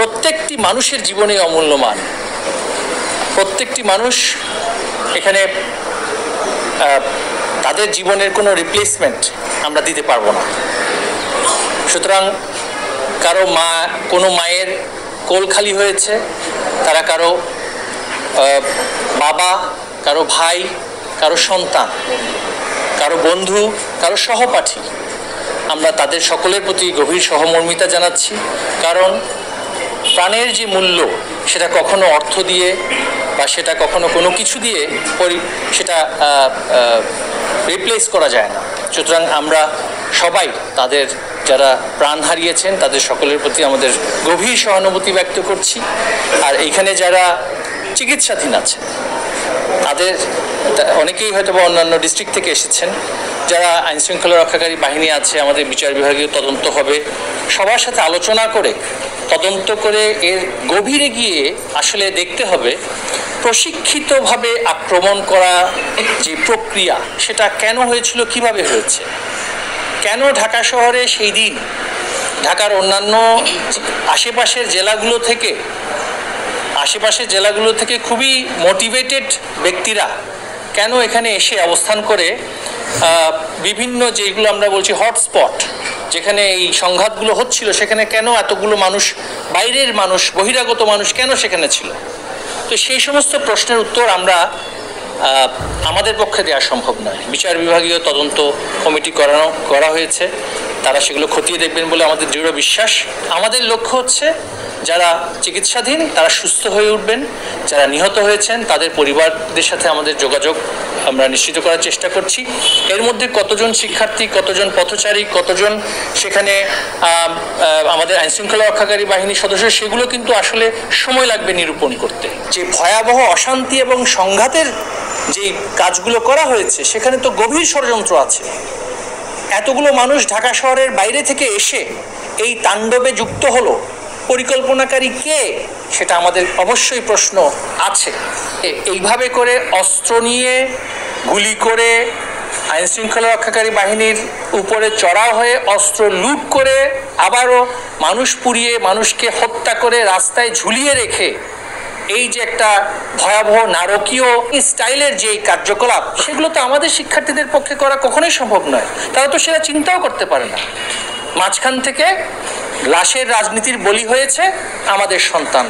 প্রত্যেকটি মানুষের জীবনে অমূল্যমান। প্রত্যেকটি মানুষ এখানে তাদের জীবনের কোনো রিপ্লেসমেন্ট আমরা দিতে পারবো না। সুতরাং কোনো মায়ের কোল খালি হয়েছে, তারা কারো বাবা, কারো ভাই, কারো সন্তান, কারো বন্ধু, কারো সহপাঠী, আমরা তাদের সকলের প্রতি গভীর সহমর্মিতা জানাচ্ছি। কারণ প্রাণের যে মূল্য সেটা কখনো অর্থ দিয়ে বা সেটা কখনো কোনো কিছু দিয়ে সেটা রিপ্লেস করা যায় না। সুতরাং আমরা সবাই তাদের যারা প্রাণ হারিয়েছেন তাদের সকলের প্রতি আমাদের গভীর সহানুভূতি ব্যক্ত করছি। আর এইখানে যারা চিকিৎসাধীন আছেন তাদের অনেকেই হয়তো বা অন্যান্য ডিস্ট্রিক্ট থেকে এসেছেন, যারা আইনশৃঙ্খলা রক্ষাকারী বাহিনী আছে, আমাদের বিচার বিভাগীয় তদন্ত হবে, সবার সাথে আলোচনা করে তদন্ত করে এর গভীরে গিয়ে আসলে দেখতে হবে প্রশিক্ষিতভাবে আক্রমণ করা যে প্রক্রিয়া সেটা কেন হয়েছিল, কিভাবে হয়েছে, কেন ঢাকা শহরে সেই দিন ঢাকার অন্যান্য আশেপাশের জেলাগুলো থেকে খুবই মোটিভেটেড ব্যক্তিরা কেন এখানে এসে অবস্থান করে বিভিন্ন যেগুলো আমরা বলছি হটস্পট, যেখানে এই সংঘাতগুলো হচ্ছিল, সেখানে কেন এতগুলো মানুষ, বাইরের মানুষ, বহিরাগত মানুষ কেন সেখানে ছিল। তো সেই সমস্ত প্রশ্নের উত্তর আমাদের পক্ষে দেওয়া সম্ভব নয়। বিচার বিভাগীয় তদন্ত কমিটি করা হয়েছে, তারা সেগুলো খতিয়ে দেখবেন বলে আমাদের দৃঢ় বিশ্বাস। আমাদের লক্ষ্য হচ্ছে যারা চিকিৎসাধীন তারা সুস্থ হয়ে উঠবেন, যারা নিহত হয়েছেন তাদের পরিবারদের সাথে আমাদের যোগাযোগ আমরা নিশ্চিত করার চেষ্টা করছি। এর মধ্যে কতজন শিক্ষার্থী, কতজন পথচারী, কতজন সেখানে আমাদের আইনশৃঙ্খলা রক্ষাকারী বাহিনীর সদস্য, সেগুলো কিন্তু আসলে সময় লাগবে নিরূপণ করতে। যে ভয়াবহ অশান্তি এবং সংঘাতের যে কাজগুলো করা হয়েছে সেখানে তো গভীর ষড়যন্ত্র আছে। এতগুলো মানুষ ঢাকা শহরের বাইরে থেকে এসে এই তাণ্ডবে যুক্ত হলো, পরিকল্পনাকারী কে সেটা আমাদের অবশ্যই প্রশ্ন আছে। এইভাবে করে অস্ত্র নিয়ে গুলি করে আইনশৃঙ্খলা রক্ষাকারী বাহিনীর উপরে চড়াও হয়ে অস্ত্র লুট করে আবারও মানুষ পুড়িয়ে, মানুষকে হত্যা করে রাস্তায় ঝুলিয়ে রেখে এই যে একটা ভয়াবহ নারকীয় স্টাইলের যে কার্যকলাপ, সেগুলো তো আমাদের শিক্ষার্থীদের পক্ষে করা কখনোই সম্ভব নয়। তারা তো সেটা চিন্তাও করতে পারে না। মাঝখান থেকে লাশের রাজনীতির বলি হয়েছে আমাদের সন্তান।